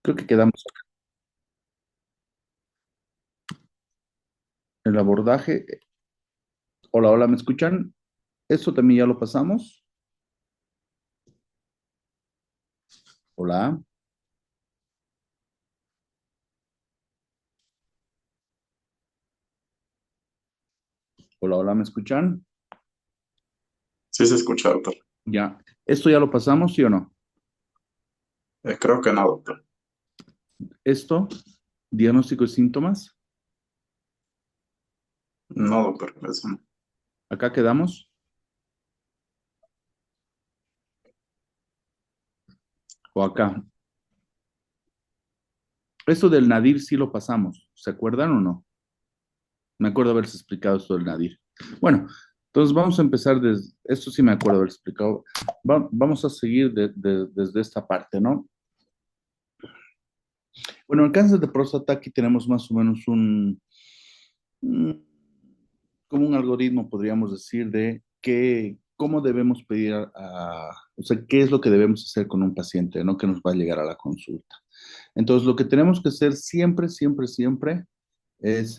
Creo que quedamos en el abordaje. Hola, hola, ¿me escuchan? Esto también ya lo pasamos. Hola, hola, hola, ¿me escuchan? Sí se escucha, doctor. Ya. ¿Esto ya lo pasamos, sí o no? Creo que no, doctor. Esto, diagnóstico y síntomas. No, doctor, eso no. Acá quedamos. O acá. Esto del Nadir sí lo pasamos. ¿Se acuerdan o no? Me acuerdo haberse explicado esto del Nadir. Bueno, entonces vamos a empezar desde, esto sí me acuerdo haber explicado. Vamos a seguir desde esta parte, ¿no? Bueno, el cáncer de próstata aquí tenemos más o menos mm, como un algoritmo, podríamos decir, de cómo debemos pedir o sea, qué es lo que debemos hacer con un paciente, ¿no? Que nos va a llegar a la consulta. Entonces, lo que tenemos que hacer siempre, siempre, siempre es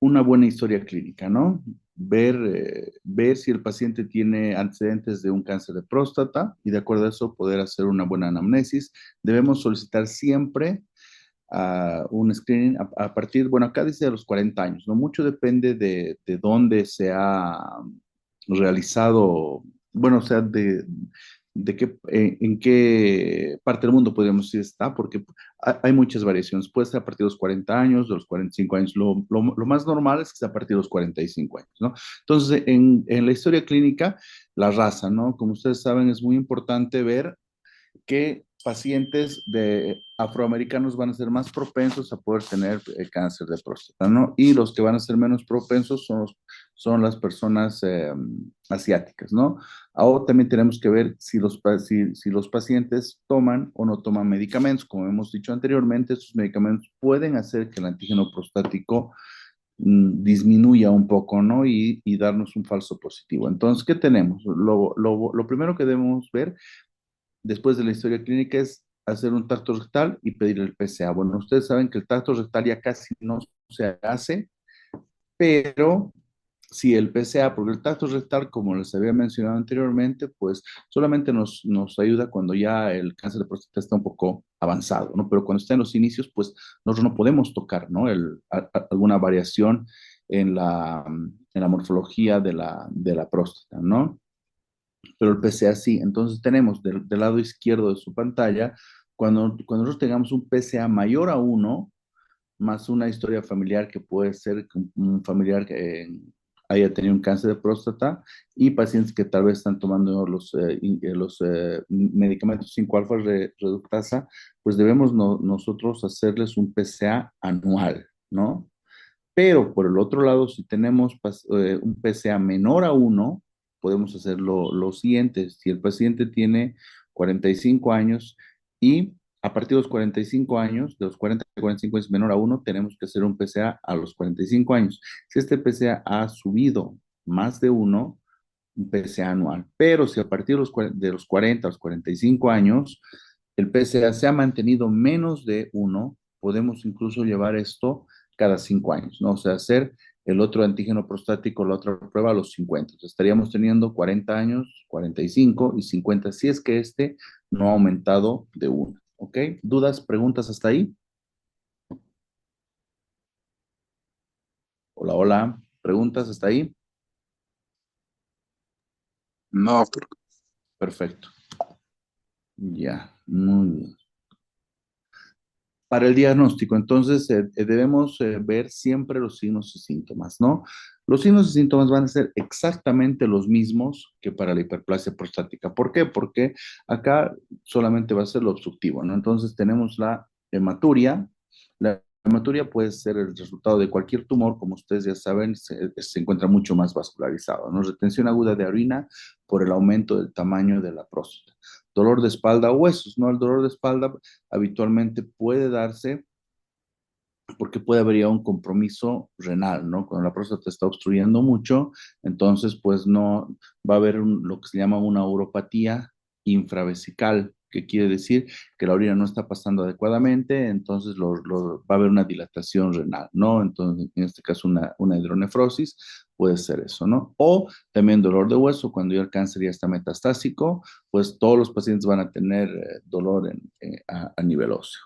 una buena historia clínica, ¿no? Ver si el paciente tiene antecedentes de un cáncer de próstata y de acuerdo a eso poder hacer una buena anamnesis. Debemos solicitar siempre un screening a partir, bueno, acá dice de los 40 años, ¿no? Mucho depende de dónde se ha realizado, bueno, o sea, de qué, en qué parte del mundo podríamos decir está, porque hay muchas variaciones. Puede ser a partir de los 40 años, de los 45 años. Lo más normal es que sea a partir de los 45 años, ¿no? Entonces, en la historia clínica, la raza, ¿no? Como ustedes saben, es muy importante ver que pacientes de afroamericanos van a ser más propensos a poder tener cáncer de próstata, ¿no? Y los que van a ser menos propensos son las personas asiáticas, ¿no? Ahora también tenemos que ver si los pacientes toman o no toman medicamentos. Como hemos dicho anteriormente, estos medicamentos pueden hacer que el antígeno prostático disminuya un poco, ¿no? Y darnos un falso positivo. Entonces, ¿qué tenemos? Lo primero que debemos ver después de la historia clínica es hacer un tacto rectal y pedir el PSA. Bueno, ustedes saben que el tacto rectal ya casi no se hace, pero si el PSA, porque el tacto rectal, como les había mencionado anteriormente, pues solamente nos ayuda cuando ya el cáncer de próstata está un poco avanzado, ¿no? Pero cuando está en los inicios, pues nosotros no podemos tocar, ¿no? Alguna variación en la morfología de la próstata, ¿no? Pero el PCA sí. Entonces tenemos del lado izquierdo de su pantalla, cuando nosotros tengamos un PCA mayor a uno más una historia familiar que puede ser que un familiar que haya tenido un cáncer de próstata y pacientes que tal vez están tomando los medicamentos 5 alfa reductasa, pues debemos nosotros hacerles un PCA anual, ¿no? Pero por el otro lado, si tenemos un PCA menor a uno, podemos hacer lo siguiente. Si el paciente tiene 45 años y a partir de los 45 años, de los 40 a 45 es menor a uno, tenemos que hacer un PCA a los 45 años. Si este PCA ha subido más de uno, un PCA anual. Pero si a partir de los 40 a los 45 años, el PCA se ha mantenido menos de uno, podemos incluso llevar esto cada 5 años, ¿no? O sea, hacer el otro antígeno prostático, la otra prueba a los 50. Entonces, estaríamos teniendo 40 años, 45 y 50, si es que este no ha aumentado de uno. ¿Ok? ¿Dudas, preguntas hasta ahí? Hola, hola. ¿Preguntas hasta ahí? No, doctor. Perfecto. Ya, muy bien. Para el diagnóstico, entonces debemos ver siempre los signos y síntomas, ¿no? Los signos y síntomas van a ser exactamente los mismos que para la hiperplasia prostática. ¿Por qué? Porque acá solamente va a ser lo obstructivo, ¿no? Entonces tenemos la hematuria. La hematuria puede ser el resultado de cualquier tumor, como ustedes ya saben, se encuentra mucho más vascularizado, ¿no? Retención aguda de orina por el aumento del tamaño de la próstata. Dolor de espalda o huesos, ¿no? El dolor de espalda habitualmente puede darse porque puede haber ya un compromiso renal, ¿no? Cuando la próstata está obstruyendo mucho, entonces pues no va a haber lo que se llama una uropatía infravesical. ¿Qué quiere decir? Que la orina no está pasando adecuadamente, entonces va a haber una dilatación renal, ¿no? Entonces, en este caso, una hidronefrosis puede ser eso, ¿no? O también dolor de hueso, cuando ya el cáncer ya está metastásico, pues todos los pacientes van a tener dolor a nivel óseo,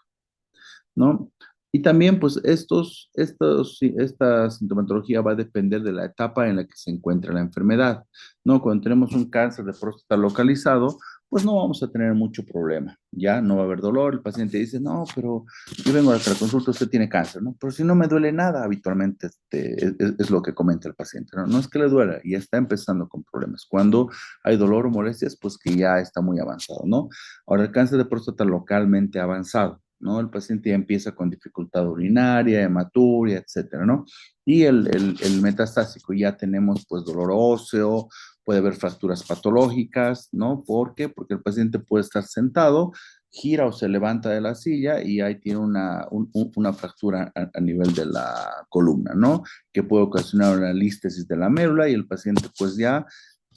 ¿no? Y también, pues, sí, esta sintomatología va a depender de la etapa en la que se encuentra la enfermedad, ¿no? Cuando tenemos un cáncer de próstata localizado, pues no vamos a tener mucho problema, ya no va a haber dolor, el paciente dice, no, pero yo vengo a la consulta, usted tiene cáncer, ¿no? Pero si no me duele nada, habitualmente es lo que comenta el paciente, ¿no? No es que le duela, ya está empezando con problemas. Cuando hay dolor o molestias, pues que ya está muy avanzado, ¿no? Ahora, el cáncer de próstata localmente avanzado, ¿no? El paciente ya empieza con dificultad urinaria, hematuria, etcétera, ¿no? Y el metastásico ya tenemos pues dolor óseo, puede haber fracturas patológicas, ¿no? ¿Por qué? Porque el paciente puede estar sentado, gira o se levanta de la silla y ahí tiene una fractura a nivel de la columna, ¿no? Que puede ocasionar una lístesis de la médula y el paciente pues ya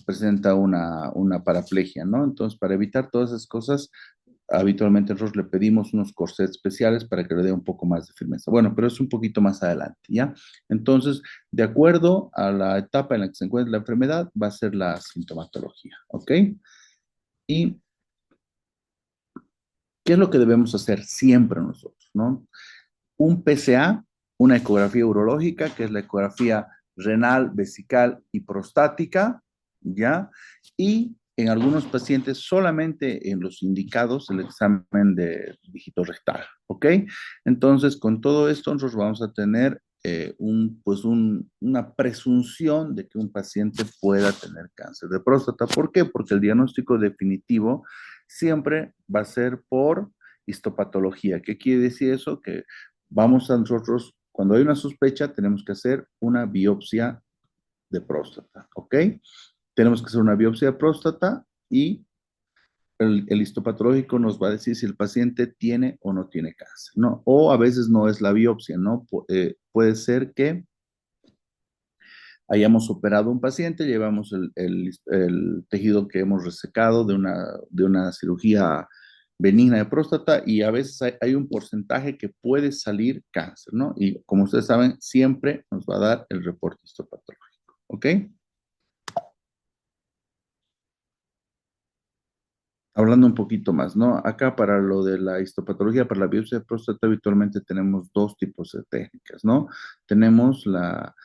presenta una paraplegia, ¿no? Entonces, para evitar todas esas cosas, habitualmente nosotros le pedimos unos corsets especiales para que le dé un poco más de firmeza. Bueno, pero es un poquito más adelante, ¿ya? Entonces, de acuerdo a la etapa en la que se encuentra la enfermedad, va a ser la sintomatología, ¿ok? ¿Y qué es lo que debemos hacer siempre nosotros, ¿no? Un PSA, una ecografía urológica, que es la ecografía renal, vesical y prostática, ¿ya? Y en algunos pacientes solamente en los indicados el examen de dígito rectal, ¿ok? Entonces, con todo esto nosotros vamos a tener una presunción de que un paciente pueda tener cáncer de próstata. ¿Por qué? Porque el diagnóstico definitivo siempre va a ser por histopatología. ¿Qué quiere decir eso? Que vamos a nosotros, cuando hay una sospecha, tenemos que hacer una biopsia de próstata, ¿ok? Tenemos que hacer una biopsia de próstata y el histopatológico nos va a decir si el paciente tiene o no tiene cáncer, ¿no? O a veces no es la biopsia, ¿no? Puede ser que hayamos operado a un paciente, llevamos el tejido que hemos resecado de una cirugía benigna de próstata y a veces hay un porcentaje que puede salir cáncer, ¿no? Y como ustedes saben, siempre nos va a dar el reporte histopatológico, ¿ok? Hablando un poquito más, ¿no? Acá para lo de la histopatología, para la biopsia de próstata, habitualmente tenemos dos tipos de técnicas, ¿no? Tenemos la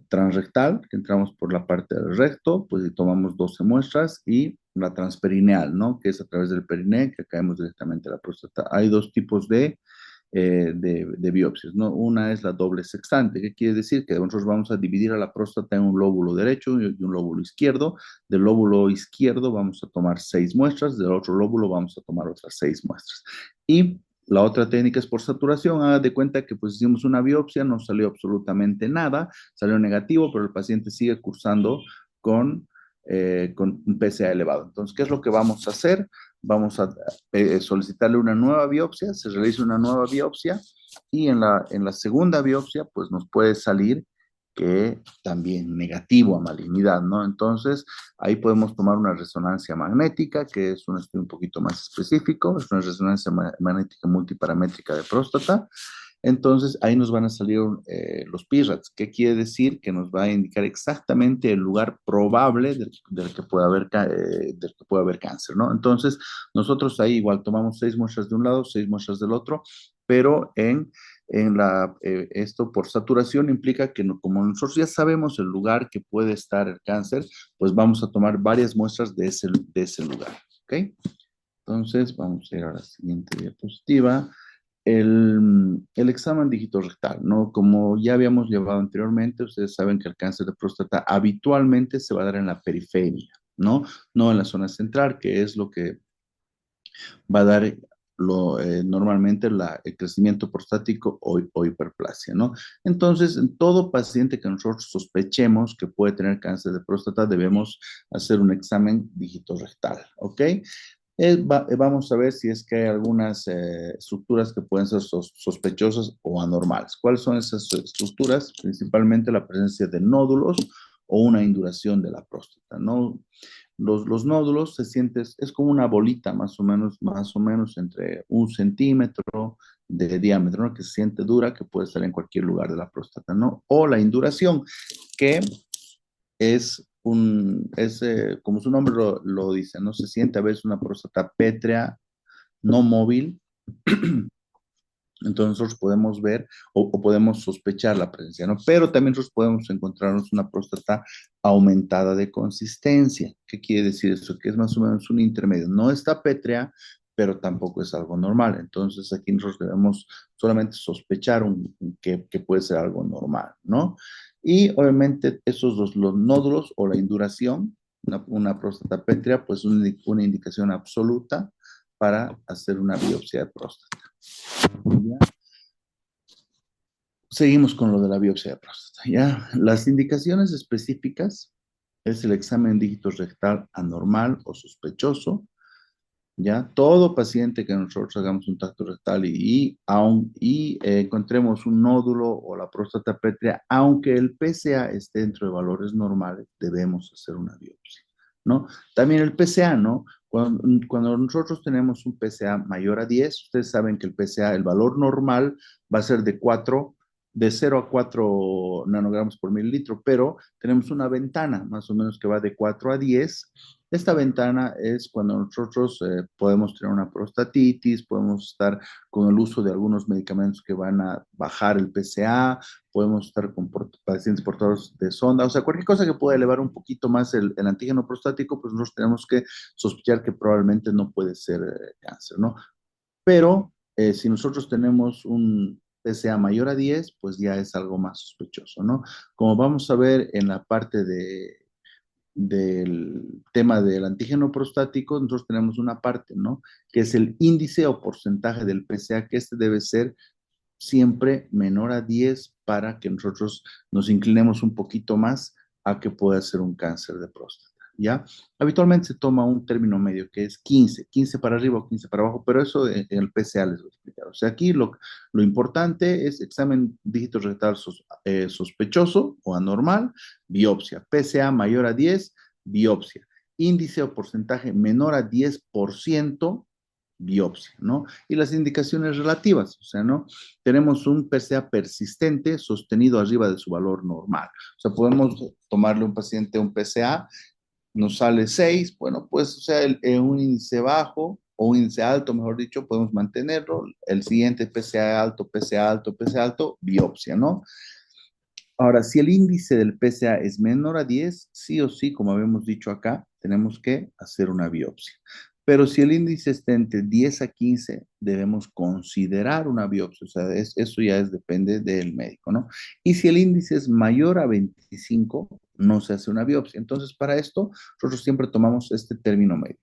transrectal, que entramos por la parte del recto, pues y tomamos 12 muestras, y la transperineal, ¿no? Que es a través del periné, que caemos directamente a la próstata. Hay dos tipos de biopsias, ¿no? Una es la doble sextante, que quiere decir que nosotros vamos a dividir a la próstata en un lóbulo derecho y un lóbulo izquierdo. Del lóbulo izquierdo vamos a tomar 6 muestras, del otro lóbulo vamos a tomar otras 6 muestras. Y la otra técnica es por saturación. Haga de cuenta que pues hicimos una biopsia, no salió absolutamente nada, salió negativo, pero el paciente sigue cursando con un PSA elevado. Entonces, ¿qué es lo que vamos a hacer? Vamos a solicitarle una nueva biopsia, se realiza una nueva biopsia y en la segunda biopsia pues nos puede salir que también negativo a malignidad, ¿no? Entonces, ahí podemos tomar una resonancia magnética, que es un estudio un poquito más específico, es una resonancia magnética multiparamétrica de próstata. Entonces, ahí nos van a salir los PIRATS. ¿Qué quiere decir? Que nos va a indicar exactamente el lugar probable del que pueda haber cáncer, ¿no? Entonces, nosotros ahí igual tomamos 6 muestras de un lado, 6 muestras del otro, pero esto por saturación implica que como nosotros ya sabemos el lugar que puede estar el cáncer, pues vamos a tomar varias muestras de ese lugar, ¿ok? Entonces, vamos a ir a la siguiente diapositiva. El examen dígito rectal, ¿no? Como ya habíamos llevado anteriormente, ustedes saben que el cáncer de próstata habitualmente se va a dar en la periferia, ¿no? No en la zona central, que es lo que va a dar normalmente el crecimiento prostático o hiperplasia, ¿no? Entonces, en todo paciente que nosotros sospechemos que puede tener cáncer de próstata, debemos hacer un examen dígito rectal, ¿ok? Vamos a ver si es que hay algunas estructuras que pueden ser sospechosas o anormales. ¿Cuáles son esas estructuras? Principalmente la presencia de nódulos o una induración de la próstata, ¿no? los nódulos se sienten, es como una bolita más o menos entre 1 centímetro de diámetro, ¿no? Que se siente dura, que puede estar en cualquier lugar de la próstata, ¿no? O la induración, que como su nombre lo dice, ¿no? Se siente a veces una próstata pétrea, no móvil. Entonces nosotros podemos ver o podemos sospechar la presencia, ¿no? Pero también nosotros podemos encontrarnos una próstata aumentada de consistencia. ¿Qué quiere decir eso? Que es más o menos un intermedio. No está pétrea, pero tampoco es algo normal. Entonces aquí nosotros debemos solamente sospechar que puede ser algo normal, ¿no? Y obviamente esos dos, los nódulos o la induración, una próstata pétrea, pues una indicación absoluta para hacer una biopsia de próstata. ¿Ya? Seguimos con lo de la biopsia de próstata. ¿Ya? Las indicaciones específicas es el examen dígito rectal anormal o sospechoso. ¿Ya? Todo paciente que nosotros hagamos un tacto rectal encontremos un nódulo o la próstata pétrea, aunque el PSA esté dentro de valores normales, debemos hacer una biopsia, ¿no? También el PSA, ¿no? Cuando nosotros tenemos un PSA mayor a 10, ustedes saben que el PSA, el valor normal, va a ser de 0 a 4 nanogramos por mililitro, pero tenemos una ventana más o menos que va de 4 a 10. Esta ventana es cuando nosotros podemos tener una prostatitis, podemos estar con el uso de algunos medicamentos que van a bajar el PSA, podemos estar con pacientes portadores de sonda, o sea, cualquier cosa que pueda elevar un poquito más el antígeno prostático, pues nosotros tenemos que sospechar que probablemente no puede ser cáncer, ¿no? Pero si nosotros tenemos un PSA mayor a 10, pues ya es algo más sospechoso, ¿no? Como vamos a ver en la parte del tema del antígeno prostático, nosotros tenemos una parte, ¿no? Que es el índice o porcentaje del PSA, que este debe ser siempre menor a 10 para que nosotros nos inclinemos un poquito más a que pueda ser un cáncer de próstata, ¿ya? Habitualmente se toma un término medio que es 15 para arriba o 15 para abajo, pero eso en el PSA les voy a explicar. O sea, aquí lo importante es examen dígito rectal sospechoso o anormal, biopsia. PSA mayor a 10, biopsia. Índice o porcentaje menor a 10%, biopsia, ¿no? Y las indicaciones relativas, o sea, ¿no? Tenemos un PSA persistente sostenido arriba de su valor normal. O sea, podemos tomarle a un paciente un PSA, nos sale 6, bueno, pues, o sea, un índice bajo o un índice alto, mejor dicho, podemos mantenerlo. El siguiente PSA alto, PSA alto, PSA alto, biopsia, ¿no? Ahora, si el índice del PSA es menor a 10, sí o sí, como habíamos dicho acá, tenemos que hacer una biopsia. Pero si el índice está entre 10 a 15, debemos considerar una biopsia. O sea, eso ya depende del médico, ¿no? Y si el índice es mayor a 25, no se hace una biopsia. Entonces, para esto, nosotros siempre tomamos este término medio.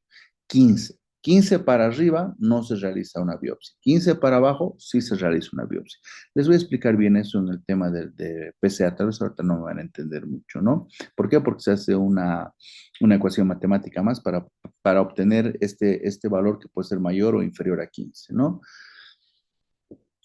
15. 15 para arriba no se realiza una biopsia. 15 para abajo sí se realiza una biopsia. Les voy a explicar bien eso en el tema de PSA. Tal vez ahorita no me van a entender mucho, ¿no? ¿Por qué? Porque se hace una ecuación matemática más para obtener este valor que puede ser mayor o inferior a 15, ¿no?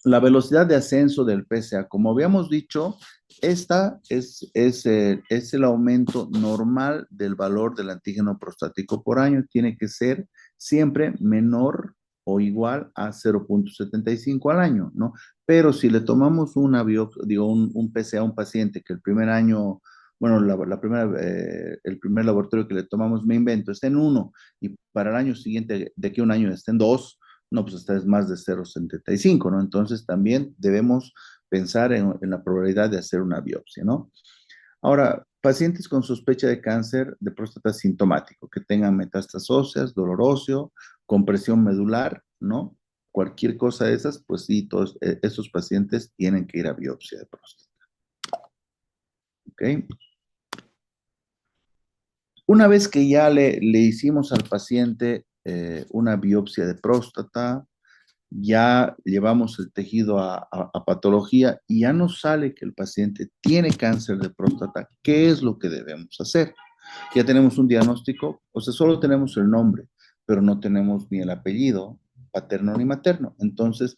La velocidad de ascenso del PSA, como habíamos dicho, esta es el aumento normal del valor del antígeno prostático por año. Tiene que ser siempre menor o igual a 0,75 al año, ¿no? Pero si le tomamos un PSA a un paciente que el primer año, bueno, el primer laboratorio que le tomamos, me invento, está en 1 y para el año siguiente, de aquí a un año, está en 2, no, pues esta es más de 0,75, ¿no? Entonces también debemos pensar en la probabilidad de hacer una biopsia, ¿no? Ahora, pacientes con sospecha de cáncer de próstata sintomático, que tengan metástasis óseas, dolor óseo, compresión medular, ¿no? Cualquier cosa de esas, pues sí, todos esos pacientes tienen que ir a biopsia de próstata, ¿ok? Una vez que ya le hicimos al paciente una biopsia de próstata, ya llevamos el tejido a patología y ya nos sale que el paciente tiene cáncer de próstata, ¿qué es lo que debemos hacer? Ya tenemos un diagnóstico, o sea, solo tenemos el nombre, pero no tenemos ni el apellido paterno ni materno. Entonces,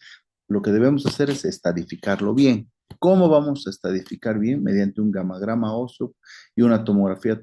lo que debemos hacer es estadificarlo bien. ¿Cómo vamos a estadificar bien? Mediante un gamagrama óseo y una tomografía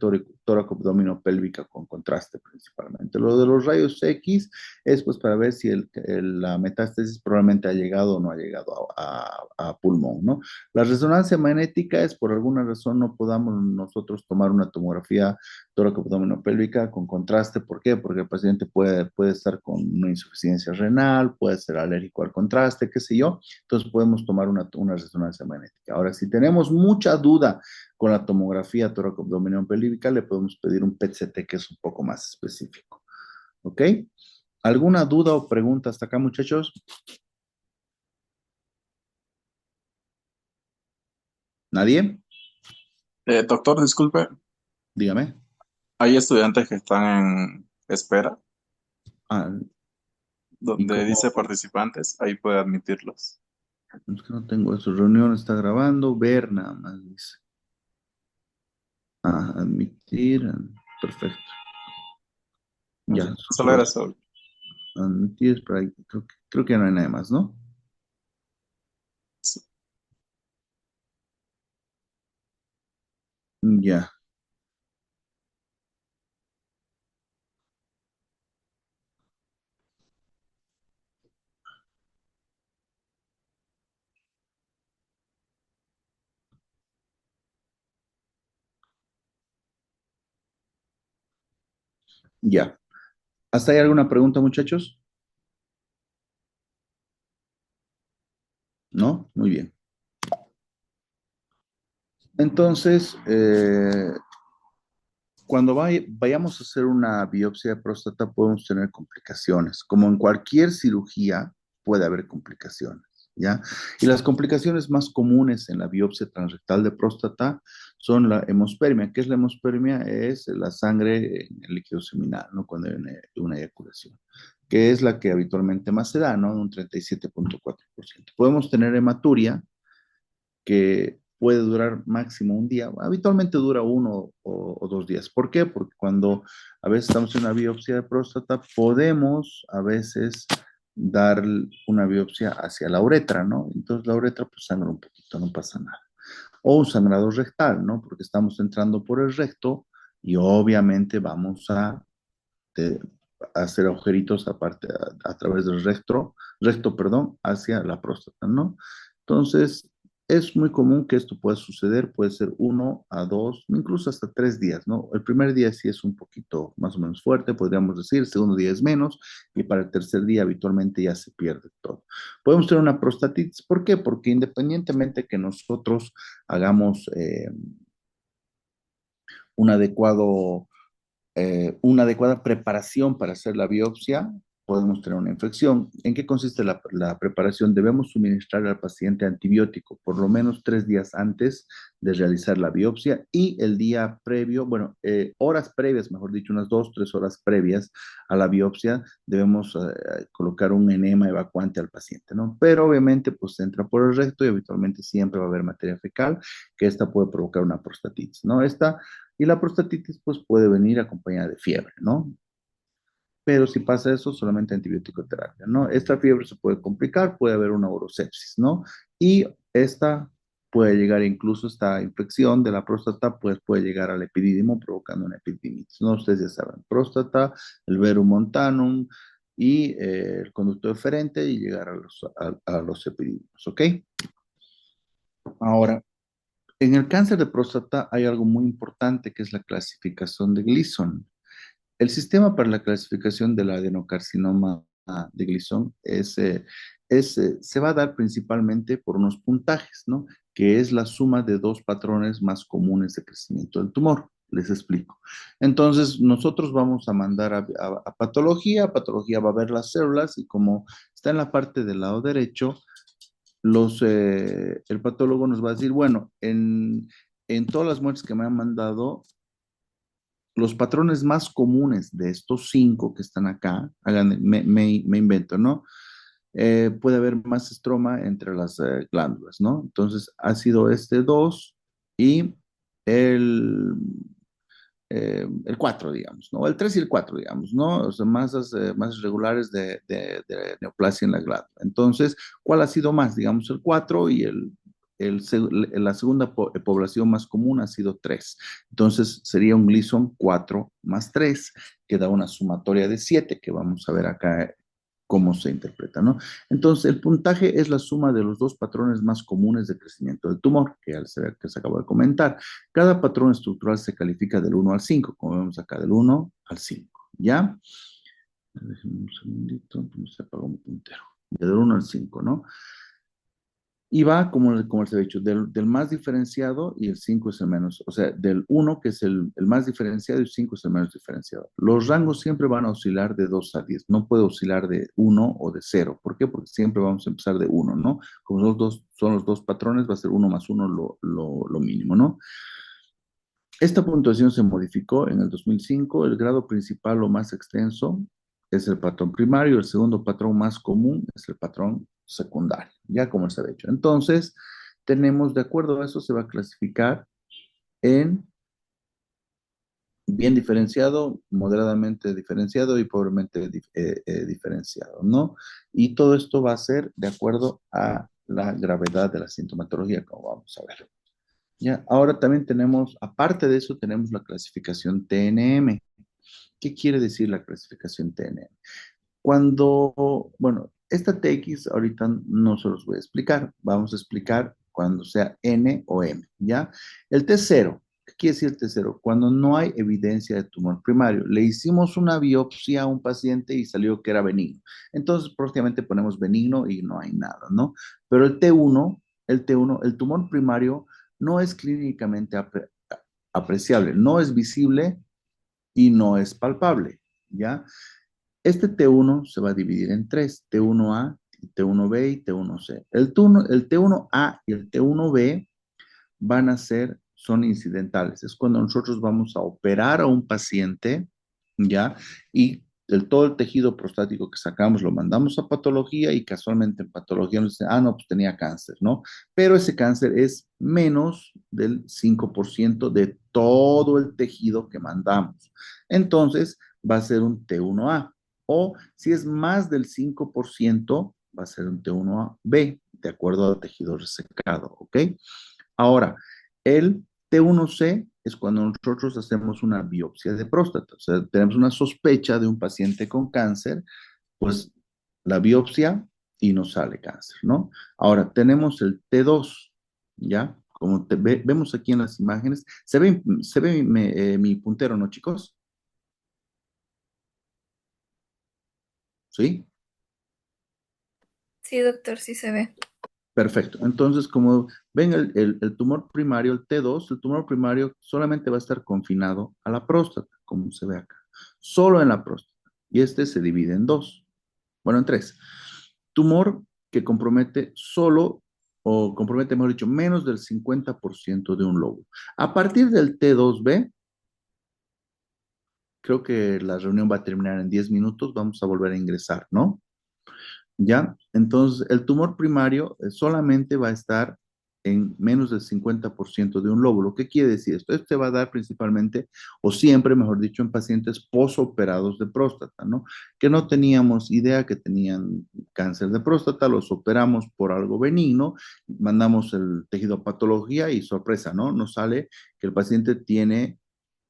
tóraco-abdominopélvica con contraste principalmente. Lo de los rayos X es pues para ver si la metástasis probablemente ha llegado o no ha llegado a pulmón, ¿no? La resonancia magnética es por alguna razón no podamos nosotros tomar una tomografía tóraco-abdominopélvica con contraste. ¿Por qué? Porque el paciente puede estar con una insuficiencia renal, puede ser alérgico al contraste, qué sé yo. Entonces podemos tomar una resonancia magnética. Ahora, si tenemos mucha duda con la tomografía tóraco-abdominopélvica, le podemos pedir un PET-CT que es un poco más específico. ¿Ok? ¿Alguna duda o pregunta hasta acá, muchachos? ¿Nadie? Doctor, disculpe, Dígame. hay estudiantes que están en espera, Ah, ¿y donde cómo? dice participantes, ahí puede admitirlos. Es que no tengo eso. Reunión está grabando. Ver nada más dice. Ah, admitir. Perfecto. Ok, Ya, solo solo era es eso. admitir. Pero creo que no hay nada más, ¿no? Sí. Ya, ya. ¿Hasta ahí alguna pregunta, muchachos? ¿No? Muy bien. Entonces, cuando vayamos a hacer una biopsia de próstata podemos tener complicaciones. Como en cualquier cirugía puede haber complicaciones, ¿ya? Y las complicaciones más comunes en la biopsia transrectal de próstata son la hemospermia. ¿Qué es la hemospermia? Es la sangre en el líquido seminal, ¿no? Cuando hay una eyaculación, que es la que habitualmente más se da, ¿no? Un 37,4%. Podemos tener hematuria, que puede durar máximo un día, habitualmente dura 1 o 2 días. ¿Por qué? Porque cuando a veces estamos en una biopsia de próstata, podemos a veces dar una biopsia hacia la uretra, ¿no? Entonces la uretra pues sangra un poquito, no pasa nada. O un sangrado rectal, ¿no? Porque estamos entrando por el recto y obviamente vamos de- a hacer agujeritos aparte a través del recto, perdón, hacia la próstata, ¿no? Entonces, es muy común que esto pueda suceder, puede ser 1 a 2, incluso hasta 3 días, ¿no? El primer día sí es un poquito más o menos fuerte, podríamos decir, el segundo día es menos, y para el tercer día habitualmente ya se pierde todo. Podemos tener una prostatitis, ¿por qué? Porque independientemente que nosotros hagamos un adecuado una adecuada preparación para hacer la biopsia, podemos tener una infección. ¿En qué consiste la preparación? Debemos suministrar al paciente antibiótico por lo menos 3 días antes de realizar la biopsia y el día previo, bueno, horas previas, mejor dicho, unas 2, 3 horas previas a la biopsia, debemos colocar un enema evacuante al paciente, ¿no? Pero obviamente, pues entra por el recto y habitualmente siempre va a haber materia fecal, que esta puede provocar una prostatitis, ¿no? Y la prostatitis pues puede venir acompañada de fiebre, ¿no? Pero si pasa eso, solamente antibiótico terapia, ¿no? Esta fiebre se puede complicar, puede haber una urosepsis, ¿no? Y esta puede llegar incluso, esta infección de la próstata, pues puede llegar al epidídimo provocando una epididimitis, ¿no? Ustedes ya saben, próstata, el verum montanum y el conducto deferente y llegar a los epidídimos, ¿ok? Ahora, en el cáncer de próstata hay algo muy importante que es la clasificación de Gleason. El sistema para la clasificación del adenocarcinoma de Gleason se va a dar principalmente por unos puntajes, ¿no? Que es la suma de dos patrones más comunes de crecimiento del tumor. Les explico. Entonces, nosotros vamos a mandar a patología. Patología va a ver las células y como está en la parte del lado derecho, el patólogo nos va a decir, bueno, en todas las muertes que me han mandado, los patrones más comunes de estos 5 que están acá, me invento, ¿no? Puede haber más estroma entre las glándulas, ¿no? Entonces, ha sido este 2 y el, el 4, digamos, ¿no? El 3 y el 4, digamos, ¿no? O sea, masas regulares de neoplasia en la glándula. Entonces, ¿cuál ha sido más? Digamos, el 4 y la segunda población más común ha sido 3. Entonces sería un Gleason 4 más 3, que da una sumatoria de 7, que vamos a ver acá cómo se interpreta, ¿no? Entonces, el puntaje es la suma de los dos patrones más comunes de crecimiento del tumor, que se acabó de comentar. Cada patrón estructural se califica del 1 al 5, como vemos acá, del 1 al 5, ¿ya? Déjenme un segundito, se apagó mi puntero. Del 1 al 5, ¿no? Y va, como les he dicho, del más diferenciado y el 5 es el menos, o sea, del uno que es el más diferenciado y 5 es el menos diferenciado. Los rangos siempre van a oscilar de 2 a 10, no puede oscilar de uno o de cero. ¿Por qué? Porque siempre vamos a empezar de uno, ¿no? Como son los dos patrones, va a ser uno más uno lo mínimo, ¿no? Esta puntuación se modificó en el 2005. El grado principal o más extenso es el patrón primario. El segundo patrón más común es el patrón secundario, ya como se ha dicho. Entonces, tenemos, de acuerdo a eso, se va a clasificar en bien diferenciado, moderadamente diferenciado y pobremente diferenciado, ¿no? Y todo esto va a ser de acuerdo a la gravedad de la sintomatología, como vamos a ver. Ya, ahora también tenemos, aparte de eso, tenemos la clasificación TNM. ¿Qué quiere decir la clasificación TNM? Bueno, esta TX ahorita no se los voy a explicar. Vamos a explicar cuando sea N o M, ¿ya? El T0, ¿qué quiere decir el T0? Cuando no hay evidencia de tumor primario. Le hicimos una biopsia a un paciente y salió que era benigno. Entonces, prácticamente ponemos benigno y no hay nada, ¿no? Pero el tumor primario no es clínicamente apreciable, no es visible y no es palpable, ¿ya? Este T1 se va a dividir en tres, T1A, T1B y T1C. El T1A y el T1B son incidentales. Es cuando nosotros vamos a operar a un paciente, ¿ya? Y todo el tejido prostático que sacamos lo mandamos a patología y casualmente en patología nos dicen, no, pues tenía cáncer, ¿no? Pero ese cáncer es menos del 5% de todo el tejido que mandamos. Entonces, va a ser un T1A. O si es más del 5%, va a ser un T1B, de acuerdo al tejido resecado, ¿ok? Ahora, el T1C es cuando nosotros hacemos una biopsia de próstata, o sea, tenemos una sospecha de un paciente con cáncer, pues la biopsia y nos sale cáncer, ¿no? Ahora, tenemos el T2, ¿ya? Como vemos aquí en las imágenes, se ve mi puntero, ¿no, chicos? ¿Sí? Sí, doctor, sí se ve. Perfecto. Entonces, como ven el tumor primario, el T2, el tumor primario solamente va a estar confinado a la próstata, como se ve acá. Solo en la próstata. Y este se divide en dos. Bueno, en tres. Tumor que compromete solo, o compromete, mejor dicho, menos del 50% de un lóbulo. A partir del T2B, creo que la reunión va a terminar en 10 minutos, vamos a volver a ingresar, ¿no? ¿Ya? Entonces, el tumor primario solamente va a estar en menos del 50% de un lóbulo. ¿Qué quiere decir esto? Esto se va a dar principalmente, o siempre, mejor dicho, en pacientes posoperados de próstata, ¿no? Que no teníamos idea que tenían cáncer de próstata, los operamos por algo benigno, mandamos el tejido a patología y sorpresa, ¿no? Nos sale que el paciente tiene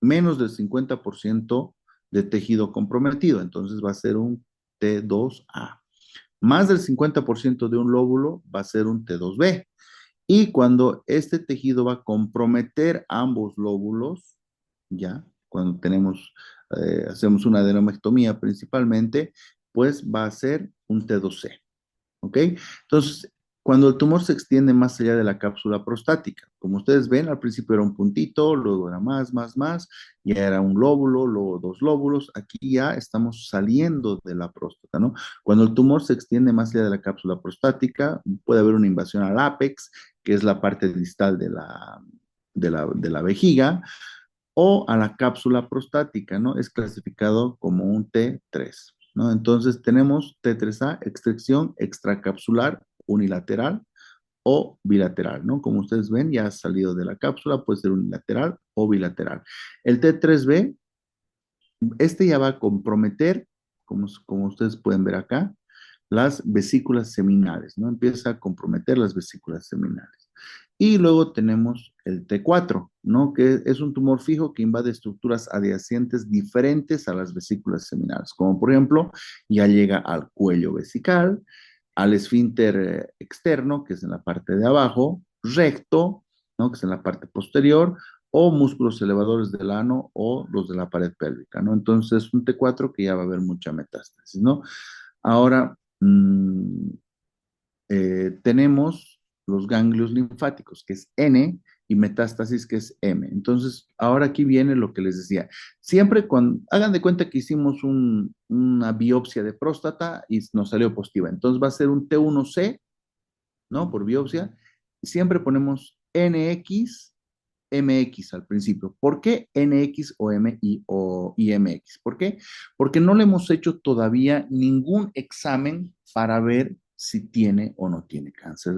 menos del 50% de tejido comprometido, entonces va a ser un T2A. Más del 50% de un lóbulo va a ser un T2B. Y cuando este tejido va a comprometer ambos lóbulos, ya, cuando hacemos una adenomectomía principalmente, pues va a ser un T2C. ¿Ok? Entonces, cuando el tumor se extiende más allá de la cápsula prostática, como ustedes ven, al principio era un puntito, luego era más, ya era un lóbulo, luego dos lóbulos, aquí ya estamos saliendo de la próstata, ¿no? Cuando el tumor se extiende más allá de la cápsula prostática, puede haber una invasión al ápex, que es la parte distal de la vejiga, o a la cápsula prostática, ¿no? Es clasificado como un T3, ¿no? Entonces tenemos T3A, extracción extracapsular unilateral o bilateral, ¿no? Como ustedes ven, ya ha salido de la cápsula, puede ser unilateral o bilateral. El T3B, este ya va a comprometer, como ustedes pueden ver acá, las vesículas seminales, ¿no? Empieza a comprometer las vesículas seminales. Y luego tenemos el T4, ¿no? Que es un tumor fijo que invade estructuras adyacentes diferentes a las vesículas seminales, como por ejemplo, ya llega al cuello vesical, al esfínter externo, que es en la parte de abajo, recto, ¿no? Que es en la parte posterior, o músculos elevadores del ano o los de la pared pélvica, ¿no? Entonces, un T4 que ya va a haber mucha metástasis, ¿no? Ahora, tenemos los ganglios linfáticos, que es N, y metástasis, que es M. Entonces, ahora aquí viene lo que les decía. Siempre cuando, hagan de cuenta que hicimos una biopsia de próstata y nos salió positiva. Entonces va a ser un T1C, ¿no? Por biopsia. Siempre ponemos NX, MX al principio. ¿Por qué NX o MI o IMX? ¿Por qué? Porque no le hemos hecho todavía ningún examen para ver si tiene o no tiene cáncer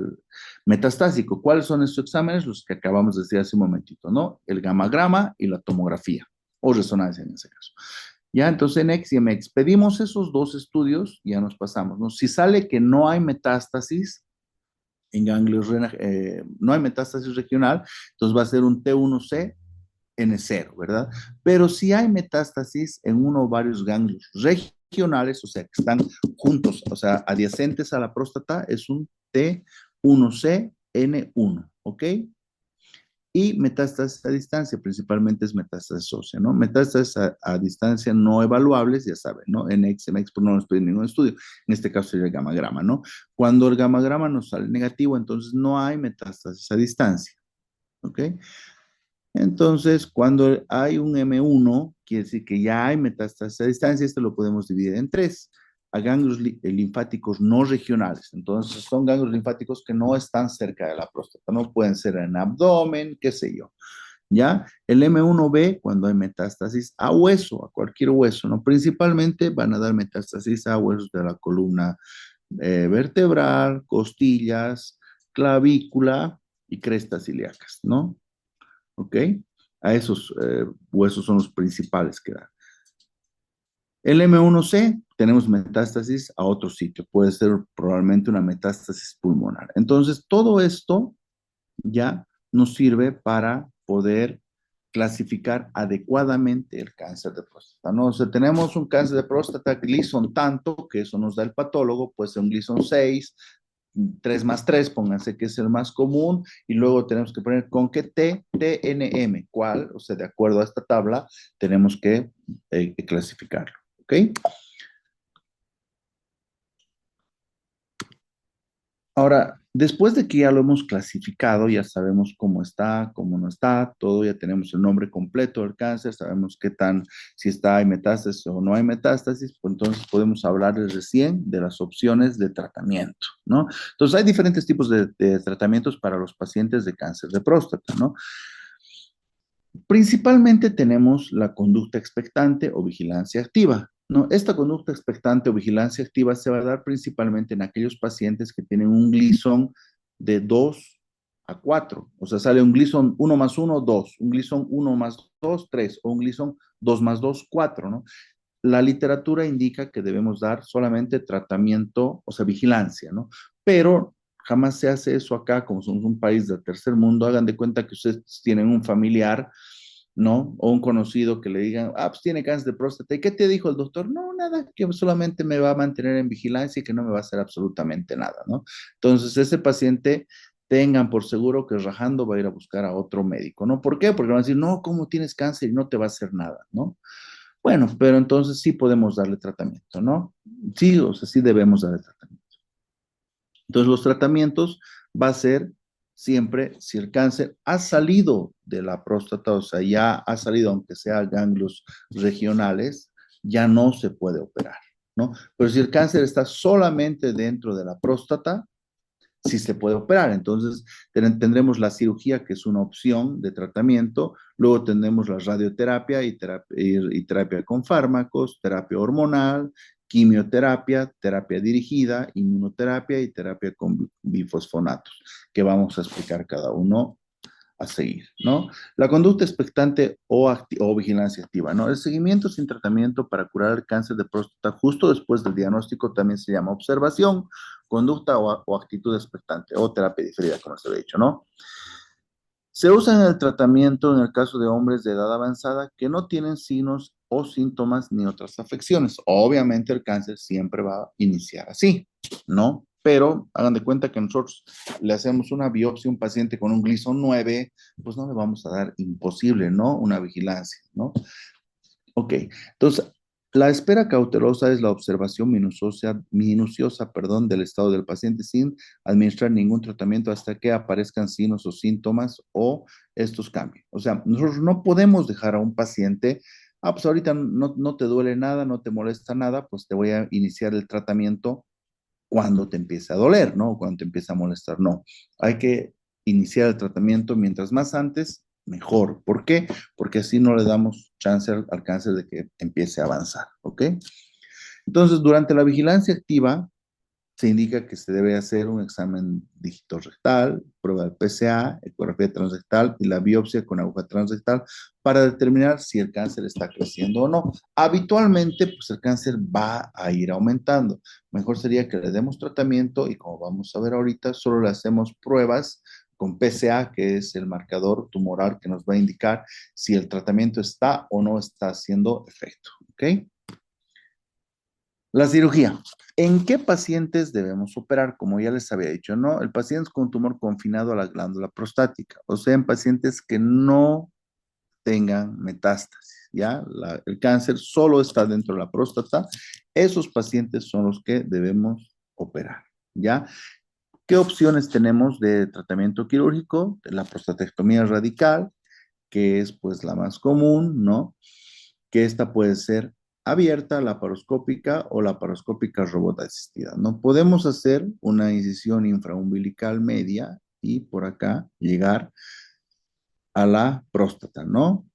metastásico. ¿Cuáles son estos exámenes? Los que acabamos de decir hace un momentito, ¿no? El gamagrama y la tomografía, o resonancia en ese caso. Ya, entonces en X y MX pedimos esos dos estudios, ya nos pasamos, ¿no? Si sale que no hay metástasis en ganglios, no hay metástasis regional, entonces va a ser un T1C N0, ¿verdad? Pero si hay metástasis en uno o varios ganglios regionales, o sea, que están juntos, o sea, adyacentes a la próstata, es un T1C N1, ¿ok? Y metástasis a distancia, principalmente es metástasis ósea, ¿no? Metástasis a distancia no evaluables, ya saben, ¿no? NX, MX, pues no nos piden ningún estudio. En este caso sería el gamagrama, ¿no? Cuando el gamagrama nos sale negativo, entonces no hay metástasis a distancia, ¿ok? Entonces, cuando hay un M1, quiere decir que ya hay metástasis a distancia, esto lo podemos dividir en tres, a ganglios linfáticos no regionales. Entonces, son ganglios linfáticos que no están cerca de la próstata, no pueden ser en abdomen, qué sé yo. ¿Ya? El M1B, cuando hay metástasis a hueso, a cualquier hueso, ¿no? Principalmente van a dar metástasis a huesos de la columna vertebral, costillas, clavícula y crestas ilíacas, ¿no? ¿Ok? A esos huesos son los principales que dan. El M1C, tenemos metástasis a otro sitio, puede ser probablemente una metástasis pulmonar. Entonces, todo esto ya nos sirve para poder clasificar adecuadamente el cáncer de próstata, ¿no? O sea, tenemos un cáncer de próstata Gleason tanto, que eso nos da el patólogo, puede ser un Gleason 6, 3 más 3, pónganse que es el más común, y luego tenemos que poner con qué TNM, cuál, o sea, de acuerdo a esta tabla, tenemos que clasificarlo, ¿ok? Ahora, después de que ya lo hemos clasificado, ya sabemos cómo está, cómo no está, todo, ya tenemos el nombre completo del cáncer, sabemos qué tan, si está, hay metástasis o no hay metástasis, pues entonces podemos hablarles recién de las opciones de tratamiento, ¿no? Entonces, hay diferentes tipos de tratamientos para los pacientes de cáncer de próstata, ¿no? Principalmente tenemos la conducta expectante o vigilancia activa, ¿no? Esta conducta expectante o vigilancia activa se va a dar principalmente en aquellos pacientes que tienen un Gleason de 2 a 4, o sea, sale un Gleason 1 más 1, 2, un Gleason 1 más 2, 3, o un Gleason 2 más 2, 4, ¿no? La literatura indica que debemos dar solamente tratamiento, o sea, vigilancia, ¿no? Pero jamás se hace eso acá, como somos un país del tercer mundo, hagan de cuenta que ustedes tienen un familiar, ¿no? O un conocido que le digan, ah, pues tiene cáncer de próstata. ¿Y qué te dijo el doctor? No, nada, que solamente me va a mantener en vigilancia y que no me va a hacer absolutamente nada, ¿no? Entonces, ese paciente, tengan por seguro que rajando va a ir a buscar a otro médico, ¿no? ¿Por qué? Porque van a decir, no, ¿cómo tienes cáncer y no te va a hacer nada, ¿no? Bueno, pero entonces sí podemos darle tratamiento, ¿no? Sí, o sea, sí debemos darle tratamiento. Entonces, los tratamientos va a ser siempre si el cáncer ha salido de la próstata, o sea, ya ha salido, aunque sea ganglios regionales, ya no se puede operar, ¿no? Pero si el cáncer está solamente dentro de la próstata, sí se puede operar. Entonces, tendremos la cirugía, que es una opción de tratamiento. Luego tendremos la radioterapia y terapia con fármacos, terapia hormonal, quimioterapia, terapia dirigida, inmunoterapia y terapia con bifosfonatos, que vamos a explicar cada uno a seguir, ¿no? La conducta expectante o vigilancia activa, ¿no? El seguimiento sin tratamiento para curar el cáncer de próstata justo después del diagnóstico también se llama observación, conducta o actitud expectante o terapia diferida, como se lo he dicho, ¿no? Se usa en el tratamiento en el caso de hombres de edad avanzada que no tienen signos o síntomas ni otras afecciones. Obviamente el cáncer siempre va a iniciar así, ¿no? Pero hagan de cuenta que nosotros le hacemos una biopsia a un paciente con un Gleason 9, pues no le vamos a dar imposible, ¿no? Una vigilancia, ¿no? Ok, entonces la espera cautelosa es la observación minuciosa, perdón, del estado del paciente sin administrar ningún tratamiento hasta que aparezcan signos o síntomas o estos cambien. O sea, nosotros no podemos dejar a un paciente, pues ahorita no te duele nada, no te molesta nada, pues te voy a iniciar el tratamiento cuando te empiece a doler, ¿no? Cuando te empiece a molestar, no. Hay que iniciar el tratamiento mientras más antes, mejor. ¿Por qué? Porque así no le damos chance al cáncer de que empiece a avanzar, ¿ok? Entonces, durante la vigilancia activa, se indica que se debe hacer un examen dígito rectal, prueba de PSA, ecografía transrectal y la biopsia con aguja transrectal para determinar si el cáncer está creciendo o no. Habitualmente, pues el cáncer va a ir aumentando. Mejor sería que le demos tratamiento y como vamos a ver ahorita, solo le hacemos pruebas con PSA, que es el marcador tumoral que nos va a indicar si el tratamiento está o no está haciendo efecto. ¿Ok? La cirugía. ¿En qué pacientes debemos operar? Como ya les había dicho, ¿no? El paciente con tumor confinado a la glándula prostática, o sea, en pacientes que no tengan metástasis, ¿ya? El cáncer solo está dentro de la próstata. Esos pacientes son los que debemos operar, ¿ya? ¿Qué opciones tenemos de tratamiento quirúrgico? La prostatectomía radical, que es pues la más común, ¿no? Que esta puede ser abierta, laparoscópica o laparoscópica robot asistida, ¿no? Podemos hacer una incisión infraumbilical media y por acá llegar a la próstata, ¿no?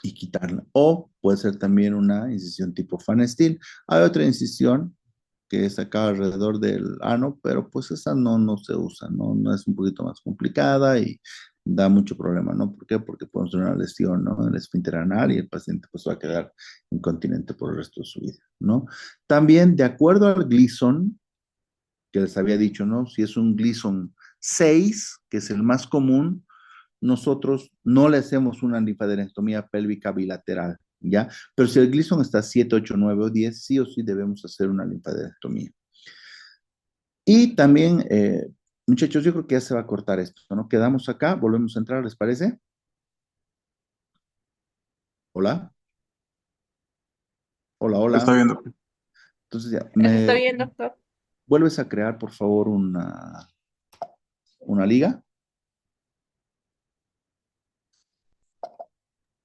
Y quitarla. O puede ser también una incisión tipo Fan Steel. Hay otra incisión que es acá alrededor del ano, pero pues esa no se usa, ¿no? No es un poquito más complicada y da mucho problema, ¿no? ¿Por qué? Porque podemos tener una lesión, ¿no? En el esfínter anal y el paciente pues va a quedar incontinente por el resto de su vida, ¿no? También, de acuerdo al Gleason, que les había dicho, ¿no? Si es un Gleason 6, que es el más común, nosotros no le hacemos una linfadenectomía pélvica bilateral, ¿ya? Pero si el Gleason está 7, 8, 9 o 10, sí o sí debemos hacer una linfadenectomía. Y también, muchachos, yo creo que ya se va a cortar esto, ¿no? Quedamos acá, volvemos a entrar, ¿les parece? Hola, hola, Está hola. bien, doctor. Entonces ya, Está ¿me bien, doctor. vuelves a crear, por favor, una liga?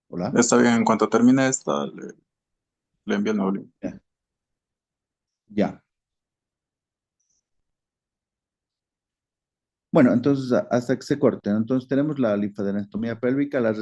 Hola. Está bien, en cuanto termine esta, le envío el nuevo link. Ya. Ya. Bueno, entonces hasta que se corten. Entonces tenemos la linfadenectomía pélvica, la